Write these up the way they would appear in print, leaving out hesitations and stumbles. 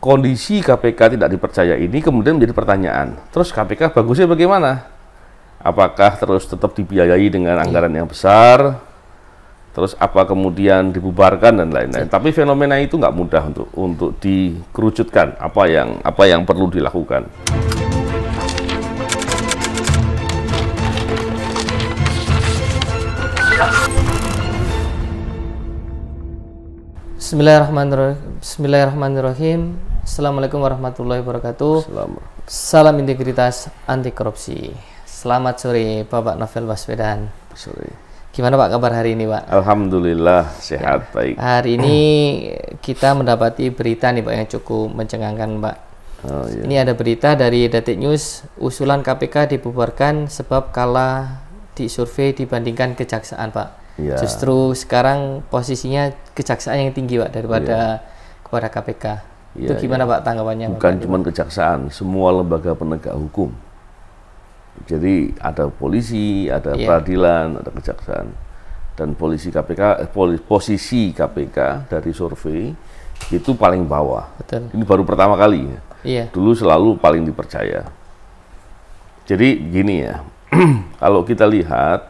kondisi KPK tidak dipercaya ini kemudian menjadi pertanyaan. Terus KPK bagusnya bagaimana? Apakah terus tetap dibiayai dengan anggaran yang besar? Terus apa kemudian dibubarkan dan lain-lain? Tapi fenomena itu nggak mudah untuk dikerucutkan. Apa yang perlu dilakukan? Bismillahirrahmanirrahim. Assalamualaikum warahmatullahi wabarakatuh. Salam integritas anti korupsi. Selamat sore Bapak Novel Baswedan. Sore. Gimana Pak kabar hari ini Pak? Alhamdulillah sehat, baik. Hari ini kita mendapati berita nih Pak yang cukup mencengangkan Pak. Iya. Ini ada berita dari Detik News, usulan KPK dibubarkan sebab kalah di survei dibandingkan kejaksaan Pak. Ya. Justru sekarang posisinya kejaksaan yang tinggi Pak daripada kepada KPK. Itu gimana Pak tanggapannya? Bukan cuma kejaksaan, semua lembaga penegak hukum. Jadi ada polisi, ada peradilan, ada kejaksaan. Dan posisi KPK dari survei itu paling bawah. Betul. Ini baru pertama kali ya. Iya. Dulu selalu paling dipercaya. Jadi gini ya, kalau kita lihat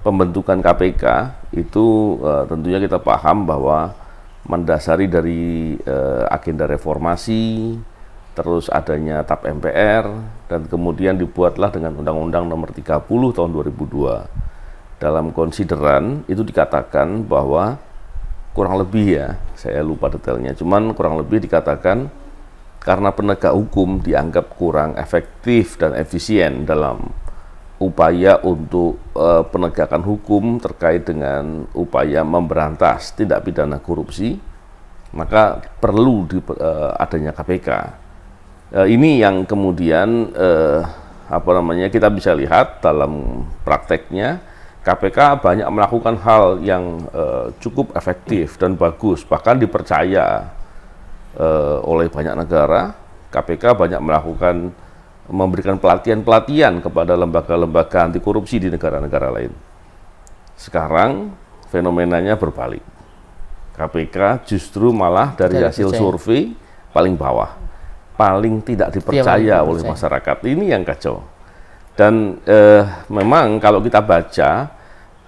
pembentukan KPK itu tentunya kita paham bahwa mendasari dari agenda reformasi, terus adanya TAP MPR, dan kemudian dibuatlah dengan Undang-Undang Nomor 30 Tahun 2002. Dalam konsideran itu dikatakan bahwa kurang lebih ya, saya lupa detailnya, cuman kurang lebih dikatakan karena penegak hukum dianggap kurang efektif dan efisien dalam upaya untuk penegakan hukum terkait dengan upaya memberantas tindak pidana korupsi, maka perlu adanya KPK. Ini yang kemudian kita bisa lihat dalam prakteknya KPK banyak melakukan hal yang cukup efektif dan bagus, bahkan dipercaya oleh banyak negara. KPK banyak memberikan pelatihan-pelatihan kepada lembaga-lembaga anti korupsi di negara-negara lain. Sekarang fenomenanya berbalik. KPK justru malah dari hasil survei paling bawah, paling tidak dipercaya oleh masyarakat. Ini yang kacau. Dan memang kalau kita baca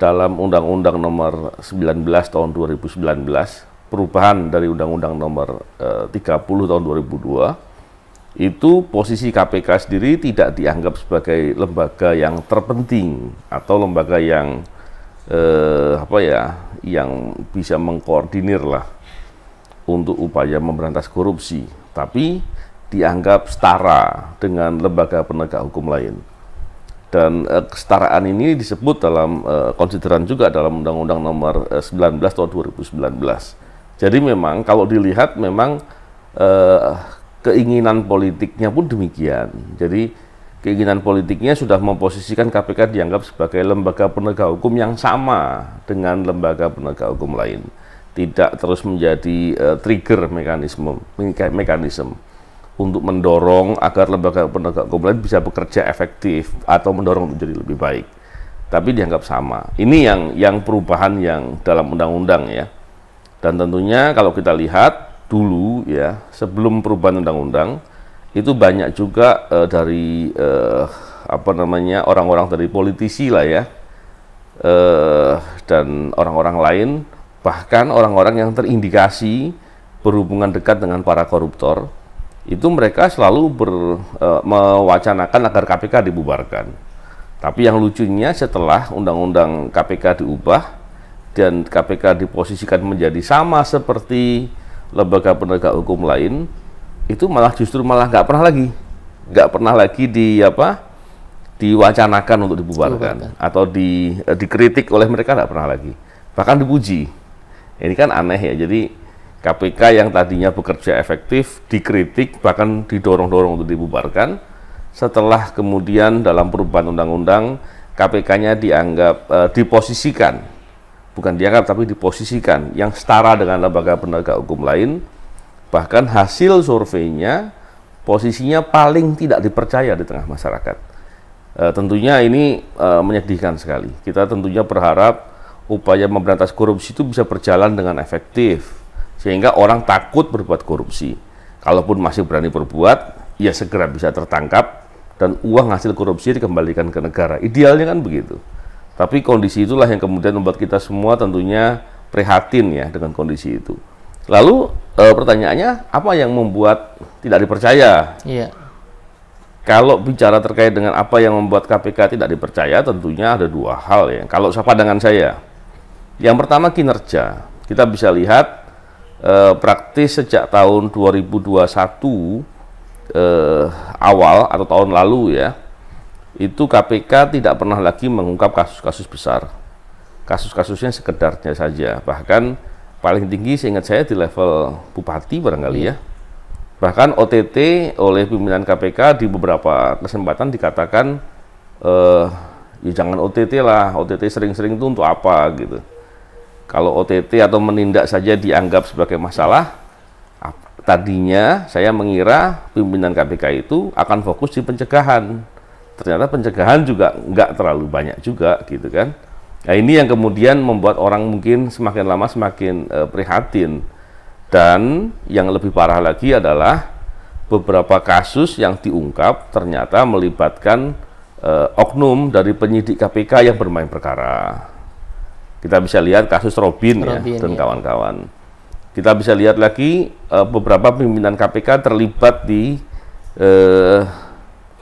dalam Undang-Undang Nomor 19 Tahun 2019, perubahan dari Undang-Undang Nomor 30 Tahun 2002, itu posisi KPK sendiri tidak dianggap sebagai lembaga yang terpenting atau lembaga yang yang bisa mengkoordinir lah untuk upaya memberantas korupsi, tapi dianggap setara dengan lembaga penegak hukum lain. Dan kesetaraan ini disebut dalam konsideran juga dalam Undang-Undang Nomor 19 Tahun 2019. Jadi memang kalau dilihat memang keinginan politiknya pun demikian. Jadi keinginan politiknya sudah memposisikan KPK dianggap sebagai lembaga penegak hukum yang sama dengan lembaga penegak hukum lain. Tidak terus menjadi trigger mekanisme untuk mendorong agar lembaga penegak hukum lain bisa bekerja efektif atau mendorong menjadi lebih baik. Tapi dianggap sama. Ini yang perubahan yang dalam undang-undang ya. Dan tentunya kalau kita lihat dulu ya, sebelum perubahan undang-undang itu banyak juga dari orang-orang dari politisi lah ya, dan orang-orang lain, bahkan orang-orang yang terindikasi berhubungan dekat dengan para koruptor, itu mereka selalu mewacanakan agar KPK dibubarkan. Tapi yang lucunya setelah undang-undang KPK diubah dan KPK diposisikan menjadi sama seperti lembaga penegak hukum lain, itu justru nggak pernah lagi diwacanakan untuk dibubarkan atau dikritik oleh mereka, nggak pernah lagi, bahkan dipuji. Ini kan aneh ya. Jadi KPK yang tadinya bekerja efektif dikritik bahkan didorong-dorong untuk dibubarkan, setelah kemudian dalam perubahan undang-undang KPK-nya diposisikan yang setara dengan lembaga penegak hukum lain. Bahkan hasil surveinya posisinya paling tidak dipercaya di tengah masyarakat. Tentunya ini menyedihkan sekali. Kita tentunya berharap upaya memberantas korupsi itu bisa berjalan dengan efektif sehingga orang takut berbuat korupsi. Kalaupun masih berani berbuat, ya segera bisa tertangkap dan uang hasil korupsi dikembalikan ke negara. Idealnya kan begitu. Tapi kondisi itulah yang kemudian membuat kita semua tentunya prihatin ya dengan kondisi itu. Lalu pertanyaannya, apa yang membuat tidak dipercaya? Iya. Kalau bicara terkait dengan apa yang membuat KPK tidak dipercaya, tentunya ada dua hal ya. Kalau pandangan saya, yang pertama kinerja. Kita bisa lihat praktis sejak tahun 2021 awal atau tahun lalu ya, itu KPK tidak pernah lagi mengungkap kasus-kasus besar. Kasus-kasusnya sekedarnya saja. Bahkan paling tinggi seingat saya di level bupati barangkali ya. Bahkan OTT oleh pimpinan KPK di beberapa kesempatan dikatakan ya jangan OTT lah, OTT sering-sering itu untuk apa gitu. Kalau OTT atau menindak saja dianggap sebagai masalah, tadinya saya mengira pimpinan KPK itu akan fokus di pencegahan. Ternyata pencegahan juga nggak terlalu banyak juga gitu kan. Nah ini yang kemudian membuat orang mungkin semakin lama semakin prihatin. Dan yang lebih parah lagi adalah beberapa kasus yang diungkap ternyata melibatkan oknum dari penyidik KPK yang bermain perkara. Kita bisa lihat kasus Robin ya, dan kawan-kawan. Kita bisa lihat lagi beberapa pimpinan KPK terlibat di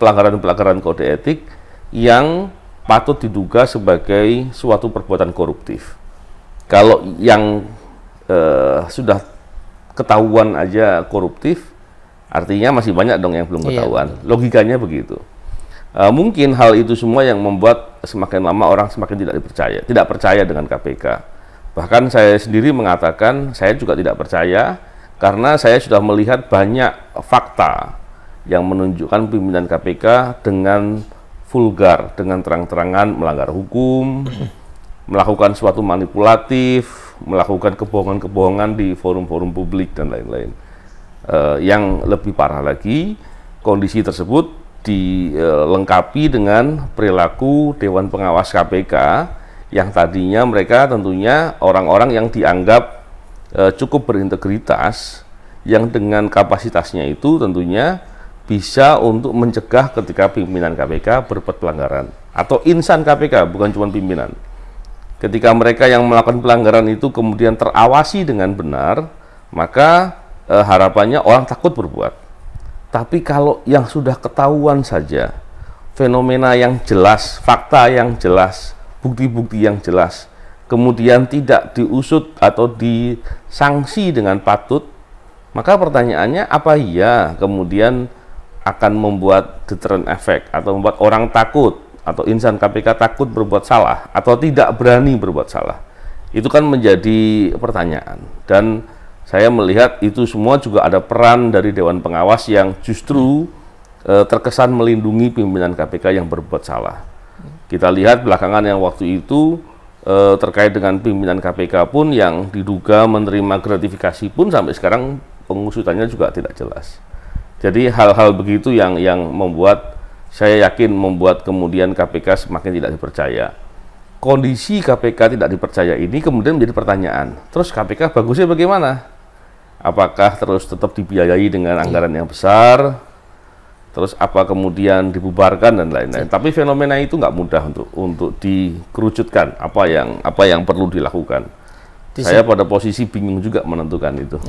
pelanggaran-pelanggaran kode etik yang patut diduga sebagai suatu perbuatan koruptif. Kalau yang sudah ketahuan aja koruptif, artinya masih banyak dong yang belum ketahuan. Iya. Logikanya begitu. Mungkin hal itu semua yang membuat semakin lama orang semakin tidak percaya dengan KPK. Bahkan saya sendiri mengatakan saya juga tidak percaya karena saya sudah melihat banyak fakta yang menunjukkan pimpinan KPK dengan vulgar, dengan terang-terangan melanggar hukum, melakukan suatu manipulatif, melakukan kebohongan-kebohongan di forum-forum publik dan lain-lain. Yang lebih parah lagi, kondisi tersebut dilengkapi dengan perilaku Dewan Pengawas KPK yang tadinya mereka tentunya orang-orang yang dianggap cukup berintegritas, yang dengan kapasitasnya itu tentunya bisa untuk mencegah ketika pimpinan KPK berbuat pelanggaran, atau insan KPK, bukan cuma pimpinan. Ketika mereka yang melakukan pelanggaran itu kemudian terawasi dengan benar, maka harapannya orang takut berbuat. Tapi kalau yang sudah ketahuan saja, fenomena yang jelas, fakta yang jelas, bukti-bukti yang jelas, kemudian tidak diusut atau disanksi dengan patut, maka pertanyaannya, apa iya kemudian akan membuat deterrent effect atau membuat orang takut atau insan KPK takut berbuat salah atau tidak berani berbuat salah? Itu kan menjadi pertanyaan. Dan saya melihat itu semua juga ada peran dari Dewan Pengawas yang justru terkesan melindungi pimpinan KPK yang berbuat salah. Kita lihat belakangan yang waktu itu terkait dengan pimpinan KPK pun yang diduga menerima gratifikasi pun sampai sekarang pengusutannya juga tidak jelas. Jadi hal-hal begitu yang membuat saya yakin membuat kemudian KPK semakin tidak dipercaya. Kondisi KPK tidak dipercaya ini kemudian menjadi pertanyaan. Terus KPK bagusnya bagaimana? Apakah terus tetap dibiayai dengan anggaran yang besar? Terus apa kemudian dibubarkan dan lain-lain? Tapi fenomena itu nggak mudah untuk dikerucutkan. Apa yang perlu dilakukan? Saya pada posisi bingung juga menentukan itu.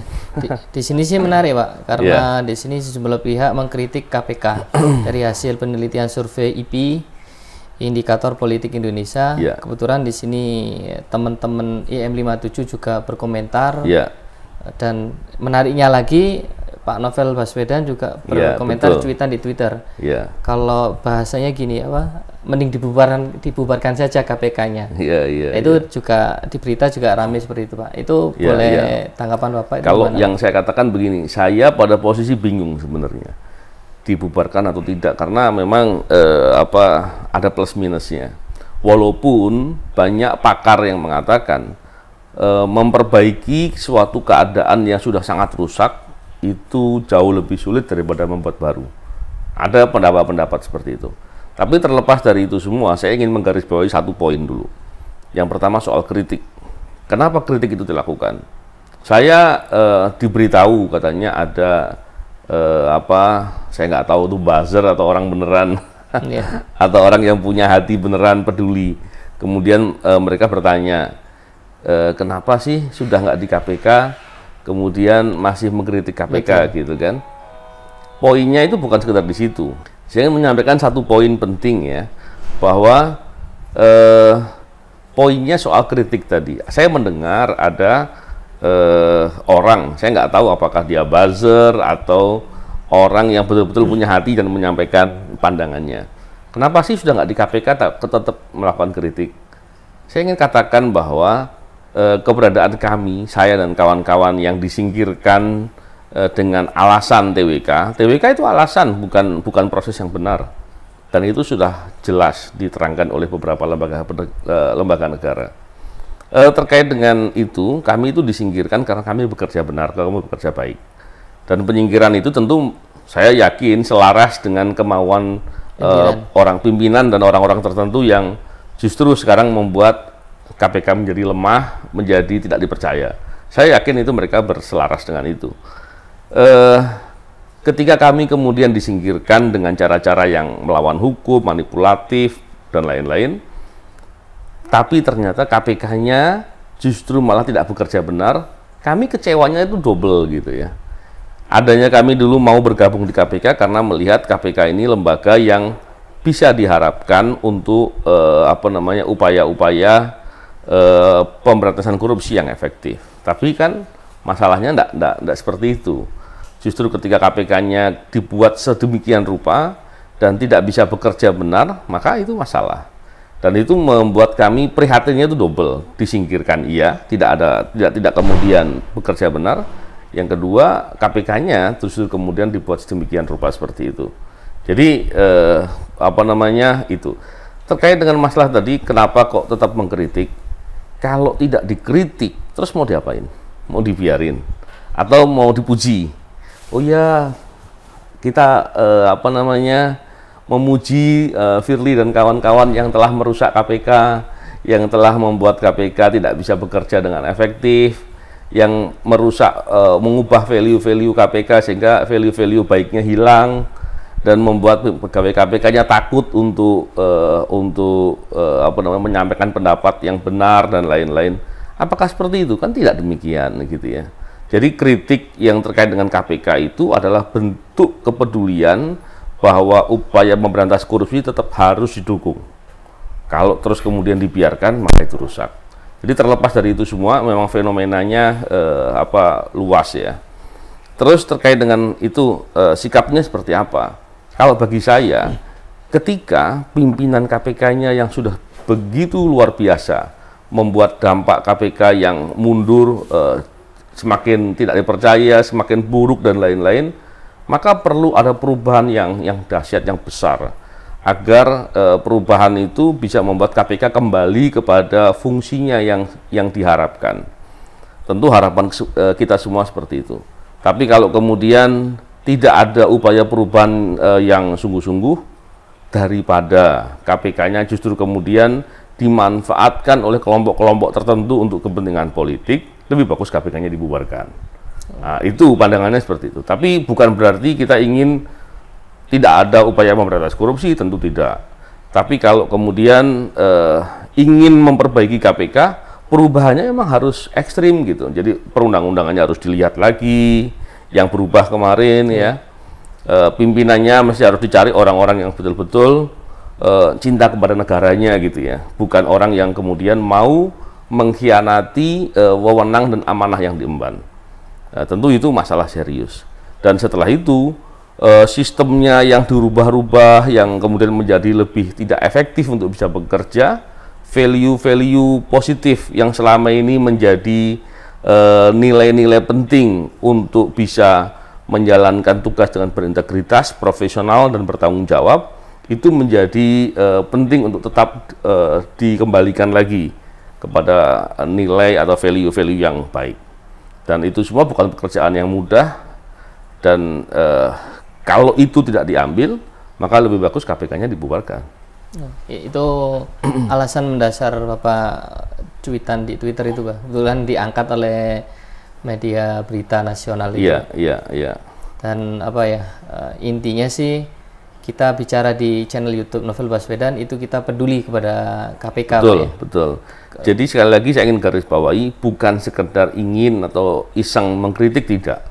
Di sini sih menarik, Pak, karena di sini sejumlah pihak mengkritik KPK dari hasil penelitian survei IP Indikator Politik Indonesia. Kebetulan di sini teman-teman IM57 juga berkomentar. Dan menariknya lagi, Pak Novel Baswedan juga berkomentar cuitan di Twitter. Kalau bahasanya gini, mending dibubarkan saja KPK-nya. Itu juga di berita juga ramai seperti itu, Pak. Itu boleh tanggapan Bapak? Kalau yang saya katakan begini, saya pada posisi bingung sebenarnya dibubarkan atau tidak, karena memang ada plus minusnya. Walaupun banyak pakar yang mengatakan memperbaiki suatu keadaan yang sudah sangat rusak itu jauh lebih sulit daripada membuat baru. Ada pendapat-pendapat seperti itu. Tapi terlepas dari itu semua, saya ingin menggarisbawahi satu poin dulu. Yang pertama soal kritik. Kenapa kritik itu dilakukan? Saya diberitahu katanya ada saya nggak tahu itu buzzer atau orang beneran atau orang yang punya hati beneran peduli. Kemudian mereka bertanya, kenapa sih sudah nggak di KPK, kemudian masih mengkritik KPK gitu kan? Poinnya itu bukan sekedar di situ. Saya ingin menyampaikan satu poin penting ya, bahwa poinnya soal kritik tadi. Saya mendengar ada orang, saya nggak tahu apakah dia buzzer atau orang yang betul-betul punya hati dan menyampaikan pandangannya. Kenapa sih sudah nggak di KPK tetap melakukan kritik? Saya ingin katakan bahwa keberadaan kami, saya dan kawan-kawan yang disingkirkan dengan alasan TWK itu alasan, bukan proses yang benar. Dan itu sudah jelas diterangkan oleh beberapa lembaga negara. Terkait dengan itu, kami itu disingkirkan karena kami bekerja benar, kami bekerja baik. Dan penyingkiran itu tentu saya yakin selaras dengan kemauan orang pimpinan dan orang-orang tertentu yang justru sekarang membuat KPK menjadi lemah, menjadi tidak dipercaya. Saya yakin itu mereka berselaras dengan itu. Ketika kami kemudian disingkirkan dengan cara-cara yang melawan hukum, manipulatif, dan lain-lain, tapi ternyata KPK-nya justru malah tidak bekerja benar, kami kecewanya itu double gitu ya. Adanya kami dulu mau bergabung di KPK karena melihat KPK ini lembaga yang bisa diharapkan untuk upaya-upaya pemberantasan korupsi yang efektif. Tapi kan masalahnya enggak seperti itu. Justru ketika KPK-nya dibuat sedemikian rupa dan tidak bisa bekerja benar, maka itu masalah. Dan itu membuat kami prihatinnya itu double, disingkirkan tidak kemudian bekerja benar. Yang kedua, KPK-nya justru kemudian dibuat sedemikian rupa seperti itu. Jadi itu terkait dengan masalah tadi, kenapa kok tetap mengkritik? Kalau tidak dikritik, terus mau diapain? Mau dibiarin atau mau dipuji? Oh ya, kita memuji Firly dan kawan-kawan yang telah merusak KPK, yang telah membuat KPK tidak bisa bekerja dengan efektif, yang merusak, mengubah value-value KPK sehingga value-value baiknya hilang dan membuat pegawai KPK-nya takut untuk menyampaikan pendapat yang benar dan lain-lain. Apakah seperti itu? Kan tidak demikian gitu ya. Jadi kritik yang terkait dengan KPK itu adalah bentuk kepedulian bahwa upaya memberantas korupsi tetap harus didukung. Kalau terus kemudian dibiarkan, maka itu rusak. Jadi terlepas dari itu semua, memang fenomenanya luas ya. Terus terkait dengan itu, sikapnya seperti apa? Kalau bagi saya, ketika pimpinan KPK-nya yang sudah begitu luar biasa, membuat dampak KPK yang mundur, semakin tidak dipercaya, semakin buruk dan lain-lain, maka perlu ada perubahan yang dahsyat, yang besar, agar perubahan itu bisa membuat KPK kembali kepada fungsinya yang diharapkan. Tentu harapan kita semua seperti itu. Tapi kalau kemudian tidak ada upaya perubahan yang sungguh-sungguh, daripada KPK-nya justru kemudian dimanfaatkan oleh kelompok-kelompok tertentu untuk kepentingan politik, lebih bagus KPK-nya dibubarkan. Nah, itu pandangannya seperti itu. Tapi bukan berarti kita ingin tidak ada upaya memberantas korupsi, tentu tidak. Tapi kalau kemudian ingin memperbaiki KPK, perubahannya memang harus ekstrim gitu. Jadi perundang-undangannya harus dilihat lagi, yang berubah kemarin ya. Pimpinannya mesti harus dicari orang-orang yang betul-betul cinta kepada negaranya gitu ya. Bukan orang yang kemudian mau mengkhianati wewenang dan amanah yang diemban. Tentu itu masalah serius. Dan setelah itu sistemnya yang dirubah-rubah, yang kemudian menjadi lebih tidak efektif untuk bisa bekerja, value-value positif yang selama ini menjadi nilai-nilai penting untuk bisa menjalankan tugas dengan berintegritas, profesional, dan bertanggung jawab, itu menjadi penting untuk tetap dikembalikan lagi kepada nilai atau value-value yang baik. Dan itu semua bukan pekerjaan yang mudah, dan kalau itu tidak diambil, maka lebih bagus KPK-nya dibubarkan. Itu alasan mendasar Bapak cuitan di Twitter itu, Pak. Kebetulan diangkat oleh media berita nasional itu. Iya. Dan apa ya, intinya sih kita bicara di channel YouTube Novel Baswedan itu kita peduli kepada KPK. Betul, Pak, ya? Betul. Jadi sekali lagi saya ingin garis bawahi, bukan sekedar ingin atau iseng mengkritik, tidak.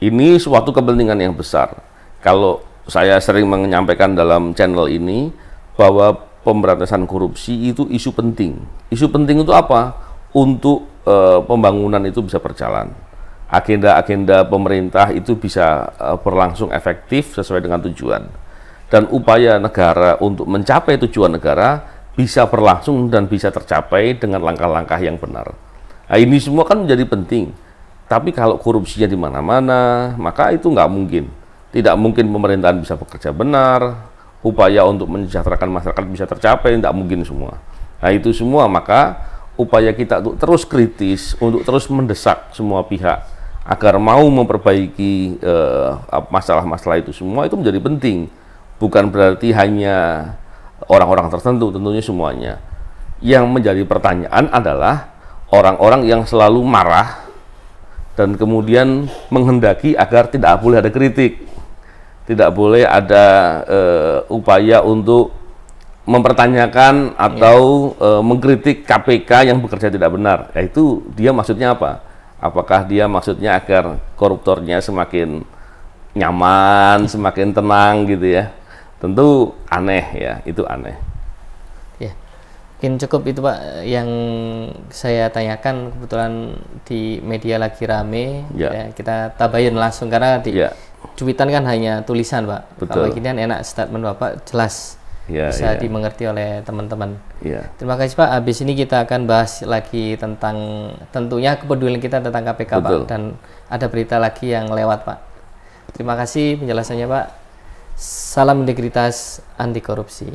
Ini suatu kepentingan yang besar. Kalau saya sering menyampaikan dalam channel ini bahwa pemberantasan korupsi itu isu penting. Isu penting itu apa? Untuk pembangunan itu bisa berjalan. Agenda-agenda pemerintah itu bisa berlangsung efektif sesuai dengan tujuan. Dan upaya negara untuk mencapai tujuan negara bisa berlangsung dan bisa tercapai dengan langkah-langkah yang benar. Nah, ini semua kan menjadi penting. Tapi kalau korupsinya di mana-mana, maka itu nggak mungkin. Tidak mungkin pemerintahan bisa bekerja benar, upaya untuk mensejahterakan masyarakat bisa tercapai, tidak mungkin semua. Nah, itu semua, maka upaya kita untuk terus kritis, untuk terus mendesak semua pihak agar mau memperbaiki masalah-masalah itu semua, itu menjadi penting. Bukan berarti hanya orang-orang tertentu, tentunya semuanya. Yang menjadi pertanyaan adalah orang-orang yang selalu marah dan kemudian menghendaki agar tidak boleh ada kritik, tidak boleh ada upaya untuk mempertanyakan atau mengkritik KPK yang bekerja tidak benar. Ya, itu dia maksudnya apa? Apakah dia maksudnya agar koruptornya semakin nyaman, semakin tenang gitu ya? Tentu aneh ya, itu aneh. Ya, mungkin cukup itu Pak yang saya tanyakan. Kebetulan di media lagi rame, ya, kita tabayun langsung karena di cuitan kan hanya tulisan Pak. Betul. Kalau gini enak statement Bapak jelas. Bisa dimengerti oleh teman-teman. Terima kasih Pak. Habis ini kita akan bahas lagi tentang tentunya kepedulian kita tentang KPK. Betul. Pak, dan ada berita lagi yang lewat Pak. Terima kasih penjelasannya Pak. Salam integritas anti korupsi.